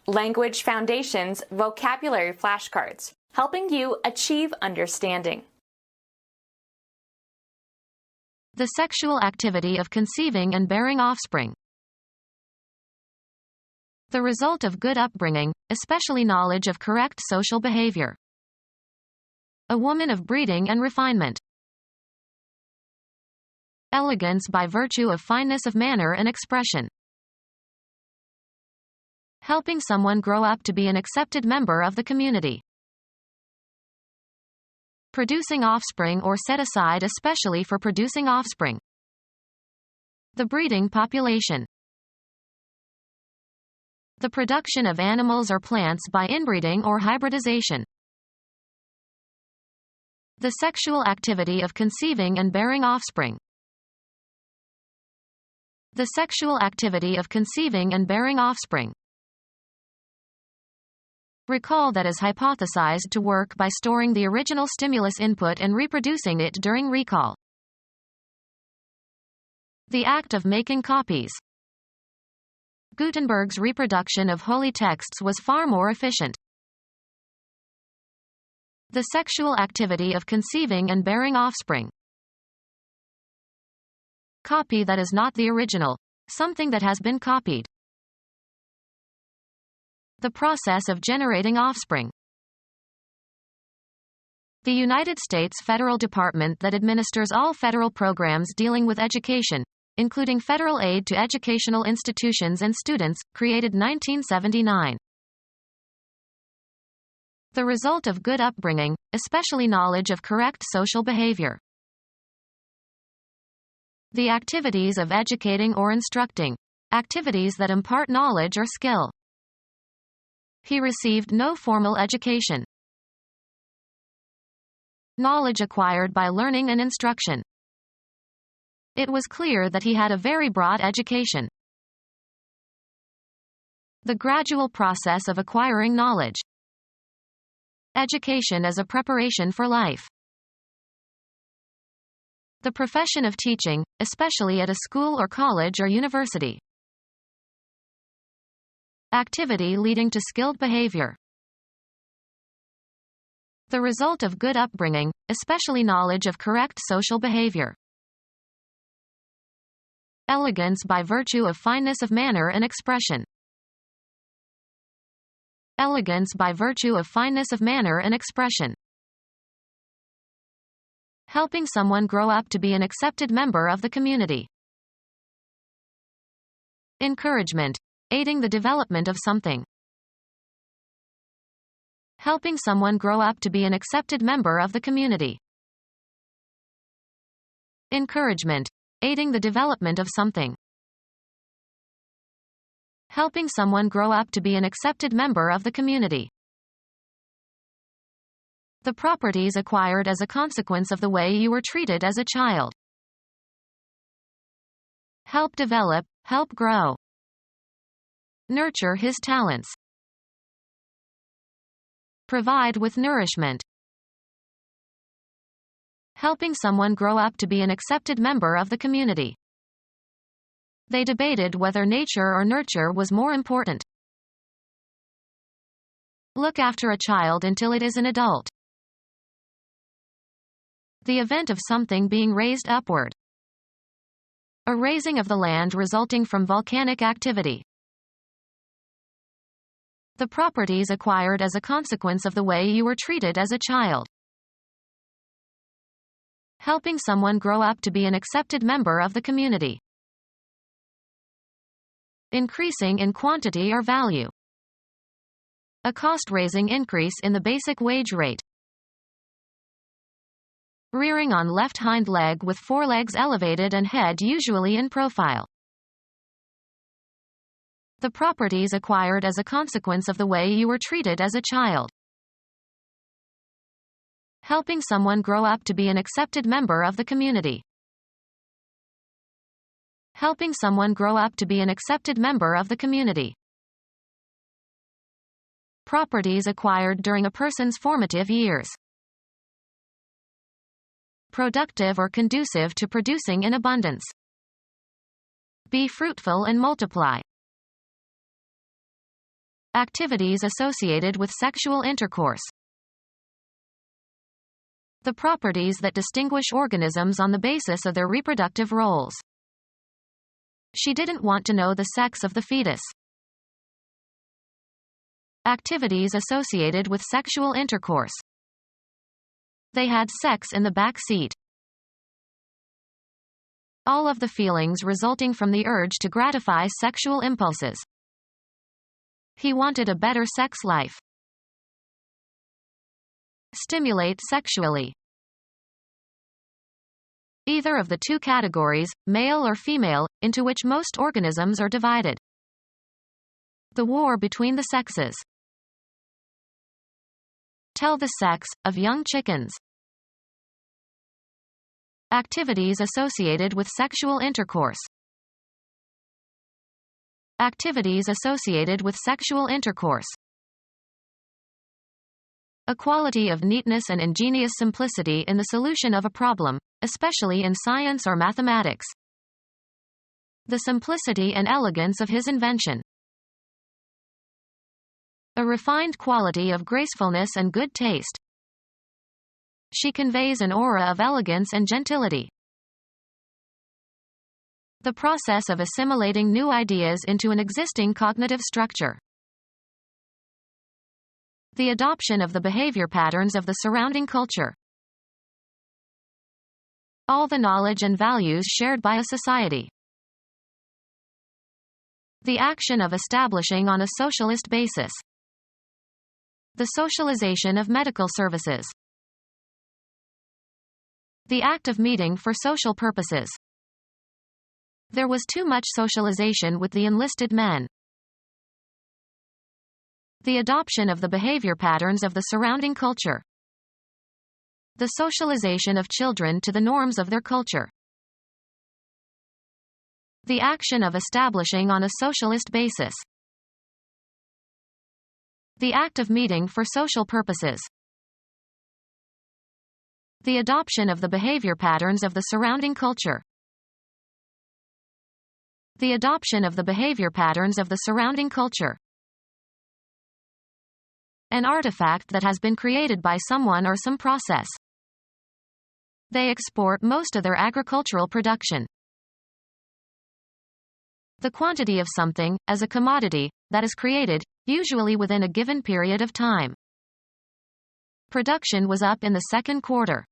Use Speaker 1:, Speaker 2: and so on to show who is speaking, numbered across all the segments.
Speaker 1: Language Foundations Vocabulary Flashcards, helping you achieve understanding.
Speaker 2: The sexual activity of conceiving and bearing offspring. The result of good upbringing, especially knowledge of correct social behavior. A woman of breeding and refinement. Elegance by virtue of fineness of manner and expression. Helping someone grow up to be an accepted member of the community. Producing offspring or set aside especially for producing offspring. The breeding population. The production of animals or plants by inbreeding or hybridization. The sexual activity of conceiving and bearing offspring. The sexual activity of conceiving and bearing offspring. Recall that is hypothesized to work by storing the original stimulus input and reproducing it during recall. The act of making copies. Gutenberg's reproduction of holy texts was far more efficient. The sexual activity of conceiving and bearing offspring. Copy that is not the original. Something that has been copied. The process of generating offspring. The United States federal department that administers all federal programs dealing with education, including federal aid to educational institutions and students, created 1979. The result of good upbringing, especially knowledge of correct social behavior. The activities of educating or instructing. Activities that impart knowledge or skill. He received no formal education. Knowledge acquired by learning and instruction. It was clear that he had a very broad education. The gradual process of acquiring knowledge. Education as a preparation for life. The profession of teaching, especially at a school or college or university. Activity leading to skilled behavior. The result of good upbringing, especially knowledge of correct social behavior. Elegance by virtue of fineness of manner and expression. Elegance by virtue of fineness of manner and expression. Helping someone grow up to be an accepted member of the community. Encouragement. Aiding the development of something. Helping someone grow up to be an accepted member of the community. Encouragement. Aiding the development of something. Helping someone grow up to be an accepted member of the community. The properties acquired as a consequence of the way you were treated as a child. Help develop, help grow. Nurture his talents. Provide with nourishment. Helping someone grow up to be an accepted member of the community. They debated whether nature or nurture was more important. Look after a child until it is an adult. The event of something being raised upward. A raising of the land resulting from volcanic activity. The properties acquired as a consequence of the way you were treated as a child. Helping someone grow up to be an accepted member of the community. Increasing in quantity or value. A cost-raising increase in the basic wage rate. Rearing on left hind leg with forelegs elevated and head usually in profile. The properties acquired as a consequence of the way you were treated as a child. Helping someone grow up to be an accepted member of the community. Helping someone grow up to be an accepted member of the community. Properties acquired during a person's formative years. Productive or conducive to producing in abundance. Be fruitful and multiply. Activities associated with sexual intercourse. The properties that distinguish organisms on the basis of their reproductive roles. She didn't want to know the sex of the fetus. Activities associated with sexual intercourse. They had sex in the back seat. All of the feelings resulting from the urge to gratify sexual impulses. He wanted a better sex life. Stimulate sexually. Either of the two categories, male or female, into which most organisms are divided. The war between the sexes. Tell the sex of young chickens. Activities associated with sexual intercourse. Activities associated with sexual intercourse. A quality of neatness and ingenious simplicity in the solution of a problem, especially in science or mathematics. The simplicity and elegance of his invention. A refined quality of gracefulness and good taste. She conveys an aura of elegance and gentility. The process of assimilating new ideas into an existing cognitive structure. The adoption of the behavior patterns of the surrounding culture. All the knowledge and values shared by a society. The action of establishing on a socialist basis. The socialization of medical services. The act of meeting for social purposes. There was too much socialization with the enlisted men. The adoption of the behavior patterns of the surrounding culture. The socialization of children to the norms of their culture. The action of establishing on a socialist basis. The act of meeting for social purposes. The adoption of the behavior patterns of the surrounding culture. The adoption of the behavior patterns of the surrounding culture. An artifact that has been created by someone or some process. They export most of their agricultural production. The quantity of something, as a commodity, that is created, usually within a given period of time. Production was up in the second quarter.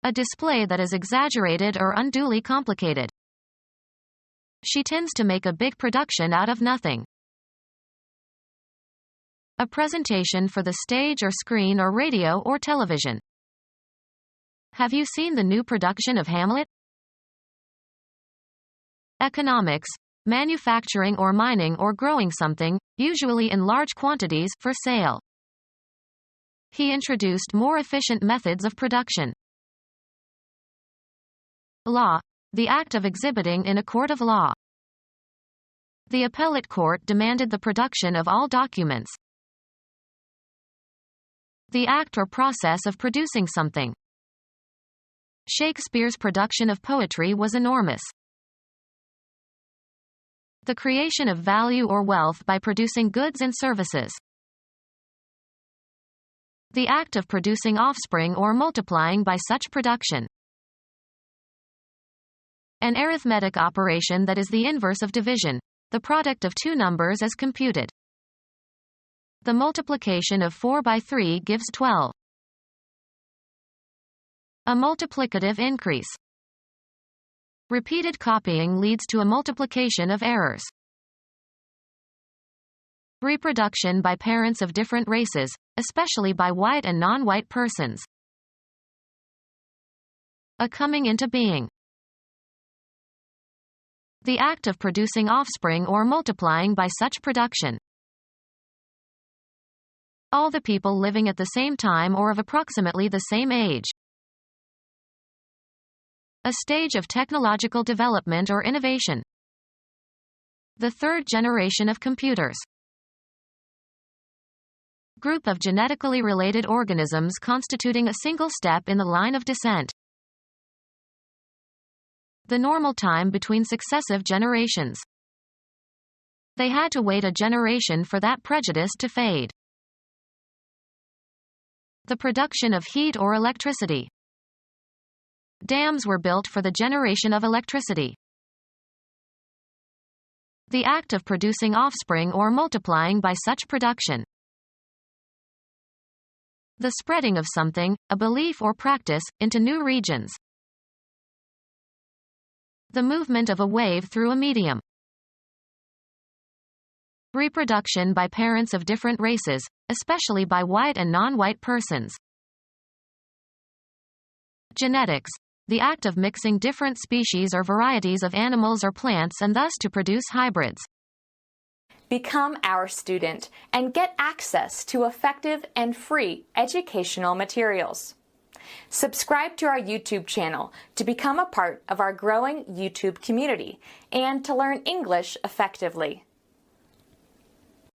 Speaker 2: A display that is exaggerated or unduly complicated. She tends to make a big production out of nothing. A presentation for the stage or screen or radio or television. Have you seen the new production of Hamlet? Economics, manufacturing or mining or growing something, usually in large quantities, for sale. He introduced more efficient methods of production. Law, the act of exhibiting in a court of law. The appellate court demanded the production of all documents. The act or process of producing something. Shakespeare's production of poetry was enormous. The creation of value or wealth by producing goods and services. The act of producing offspring or multiplying by such production. An arithmetic operation that is the inverse of division, the product of two numbers as computed. The multiplication of 4 by 3 gives 12. A multiplicative increase. Repeated copying leads to a multiplication of errors. Reproduction by parents of different races, especially by white and non-white persons. A coming into being. The act of producing offspring or multiplying by such production. All the people living at the same time or of approximately the same age. A stage of technological development or innovation. The third generation of computers. Group of genetically related organisms constituting a single step in the line of descent. The normal time between successive generations. They had to wait a generation for that prejudice to fade. The production of heat or electricity. Dams were built for the generation of electricity. The act of producing offspring or multiplying by such production. The spreading of something, a belief or practice, into new regions. The movement of a wave through a medium. Reproduction by parents of different races, especially by white and non-white persons. Genetics. The act of mixing different species or varieties of animals or plants and thus to produce hybrids.
Speaker 1: Become our student and get access to effective and free educational materials. Subscribe to our YouTube channel to become a part of our growing YouTube community and to learn English effectively.